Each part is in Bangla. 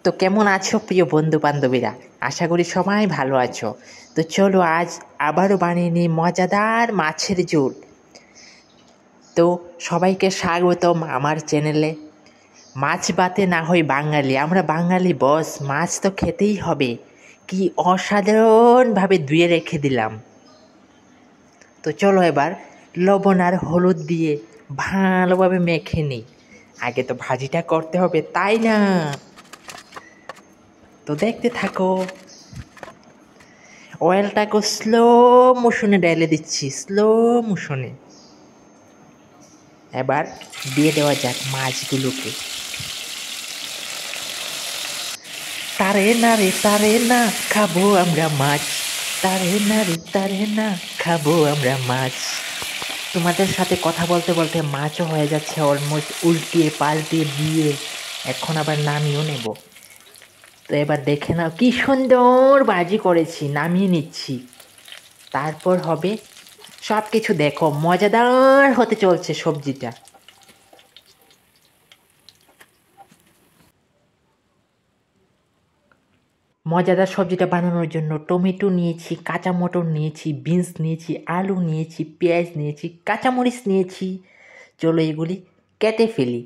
তো কেমন আছো প্রিয় বন্ধু বান্ধবীরা? আশা করি সবাই ভালো আছো। তো চলো আজ আবারও বানিয়ে নিই মজাদার মাছের ঝোল। তো সবাইকে স্বাগতম আমার চ্যানেলে। মাছ ভাতে না হয় বাঙালি, আমরা বাঙালি বস, মাছ তো খেতেই হবে। কি অসাধারণভাবে ধুয়ে রেখে দিলাম। তো চলো এবার লবণ আর হলুদ দিয়ে ভালোভাবে মেখে নিই। আগে তো ভাজিটা করতে হবে, তাই না? তো দেখতে থাকো। অয়েলটাকে স্লো মোশনে ঢেলে দিচ্ছি, স্লো মোশনে। এবার দিয়ে দেওয়া যাক মাছগুলোকে। তারে না রে তারে না, খাবো আমরা মাছ। তারে না রে তারে না, খাবো আমরা মাছ। তোমাদের সাথে কথা বলতে বলতে মাছও হয়ে যাচ্ছে অলমোস্ট উল্টিয়ে পাল্টিয়ে দিয়ে। এখন আবার নামিয়েও নেব। তো এবার দেখে নাও কি সুন্দর ভাজি করেছি, নামিয়ে নিচ্ছি। তারপর হবে সব কিছু দেখো, মজাদার হতে চলছে সবজিটা। মজাদার সবজিটা বানানোর জন্য টমেটো নিয়েছি, কাঁচা মটর নিয়েছি, বিনস নিয়েছি, আলু নিয়েছি, পেঁয়াজ নিয়েছি, কাঁচামরিচ নিয়েছি। চলো এগুলি কেটে ফেলি।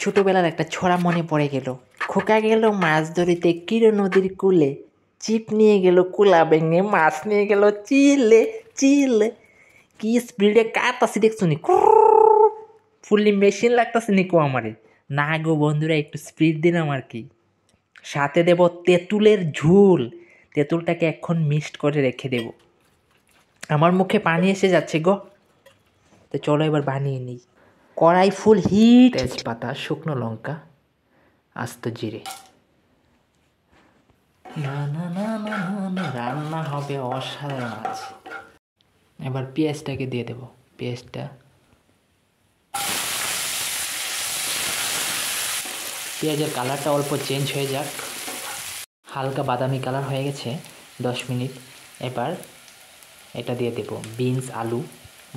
ছোটোবেলার একটা ছড়া মনে পড়ে গেল। খোকা গেল মাছ ধরিতে কিরো নদীর কূলে, চিপ নিয়ে গেল কুলা ভেঙে, মাছ নিয়ে গেল চিলে চিলে। কি স্পিডে কাটতাছি দেখছো নি, ফুললি মেশিন লাগতাছে নিকো আমারে। না গো বন্ধুরা, একটু স্পিড দিলাম আর কি। সাথে দেব তেঁতুলের ঝোল। তেঁতুলটাকে এখন মিক্সড করে রেখে দেব। আমার মুখে পানি এসে যাচ্ছে গো। তো চলো এবার বানিয়ে নিই। কড়াই ফুল হিট, তেজপাতা, শুকনো লঙ্কা, আস্ত জিরে। না না না না না, রান্না হবে অসাধারণ আজ। এবার পেঁয়াজটাকে দিয়ে দেব। পেঁয়াজের কালারটা অল্প চেঞ্জ হয়ে যাক, হালকা বাদামি কালার হয়ে গেছে। 10 মিনিট। এবার এটা দিয়ে দেব বিনস, আলু,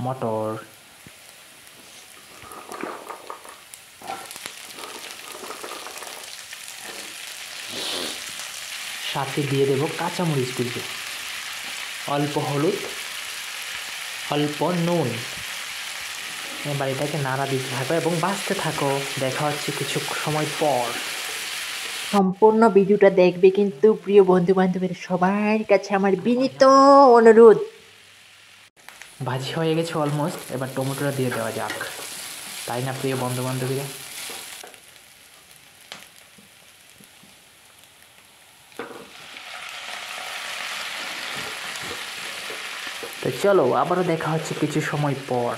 মটর। সাথে দিয়ে দেব কাঁচামরিচগুলো, অল্প হলুদ, অল্প নুন। এবার এটাকে নাড়া দিতে থাকো এবং বাঁচতে থাকো। দেখা হচ্ছে কিছু সময় পর। সম্পূর্ণ ভিডিওটা দেখবে কিন্তু প্রিয় বন্ধু বান্ধবের সবার কাছে আমার বিনীত অনুরোধ। ভাজি হয়ে গেছে অলমোস্ট। এবার টমেটোটা দিয়ে দেওয়া যাক, তাই না প্রিয় বন্ধু বান্ধবীরা? তো চলো আবারও দেখা হচ্ছে কিছু সময় পর।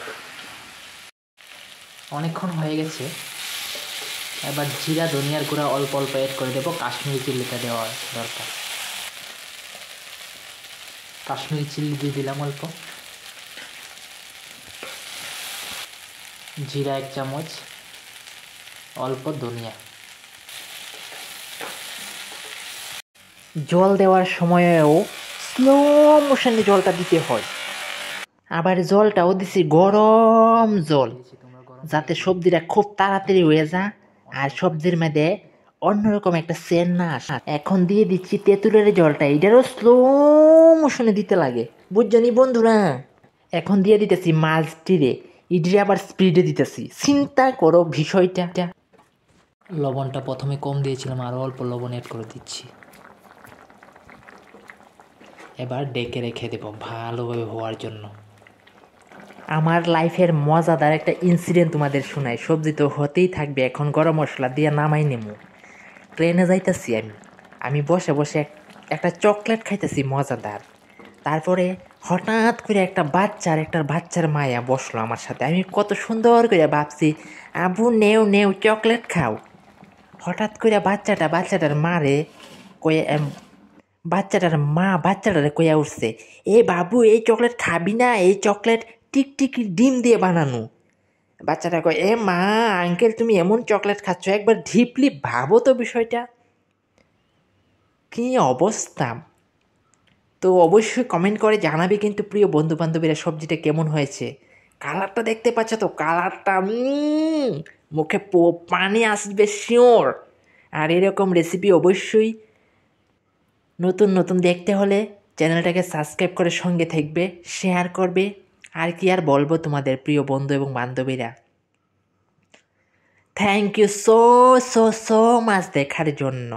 অনেকক্ষণ হয়ে গেছে। এবার জিরা, ধনিয়ার গুঁড়া অল্প অল্প অ্যাড করে দেবো। কাশ্মীরি চিল্লিটা দেওয়া দরকার। কাশ্মীরি চিল্লি দিয়ে দিলাম অল্প। জিরা 1 চামচ, অল্প ধনিয়া। জল দেওয়ার সময়েও স্লো মোশনে জলটা দিতে হয়। আবার জলটাও দিছি গরম জল, যাতে সবজিটা খুব তাড়াতাড়ি হয়ে যায় আর সবজির মধ্যে অন্যরকম একটা সেন্ট না আসে। এখন দিয়ে দিচ্ছি তেঁতুলের জলটা, এটারও স্লো মোশনে দিতে লাগে, বুঝছনি বন্ধুরা? এখন দিয়ে দিতেছি মাছটিরে, ইডরে আবার স্পিডে দিতেছি। চিন্তা করো বিষয়টা। লবণটা প্রথমে কম দিয়েছিলাম, আরও অল্প লবণ অ্যাড করে দিচ্ছি। এবার ডেকে রেখে দেব ভালোভাবে হওয়ার জন্য। আমার লাইফের মজাদার একটা ইনসিডেন্ট তোমাদের শোনাই। সবজি তো হতেই থাকবে, এখন গরম মশলা দিয়ে নামাই নেবো। ট্রেনে যাইতেছি আমি বসে বসে একটা চকলেট খাইতেছি মজাদার। তারপরে হঠাৎ করে একটা বাচ্চার মায়া বসলো আমার সাথে। আমি কত সুন্দর করে ভাবছি, আবু নেও নেও চকলেট খাও। হঠাৎ করে বাচ্চাটার মারে কয়ে, বাচ্চাটারে কইয়া উঠছে, এ বাবু এই চকলেট খাবি না, এই চকলেট টিকটিকি ডিম দিয়ে বানানো। বাচ্চাটা কয়, এ মা আঙ্কেল তুমি এমন চকলেট খাচ্ছ, একবার ডিপলি ভাবো তো বিষয়টা কি অবস্থা। তো অবশ্যই কমেন্ট করে জানাবে কিন্তু প্রিয় বন্ধু বান্ধবীরা সবজিটা কেমন হয়েছে। কালারটা দেখতে পাচ্ছ তো, কালারটা মুখে পানি আসবে শিওর। আর এরকম রেসিপি অবশ্যই নতুন নতুন দেখতে হলে চ্যানেলটাকে সাবস্ক্রাইব করে সঙ্গে থাকবে, শেয়ার করবে। আর কি আর বলবো তোমাদের প্রিয় বন্ধু এবং বান্ধবীরা, thank you so so so much দেখার জন্য।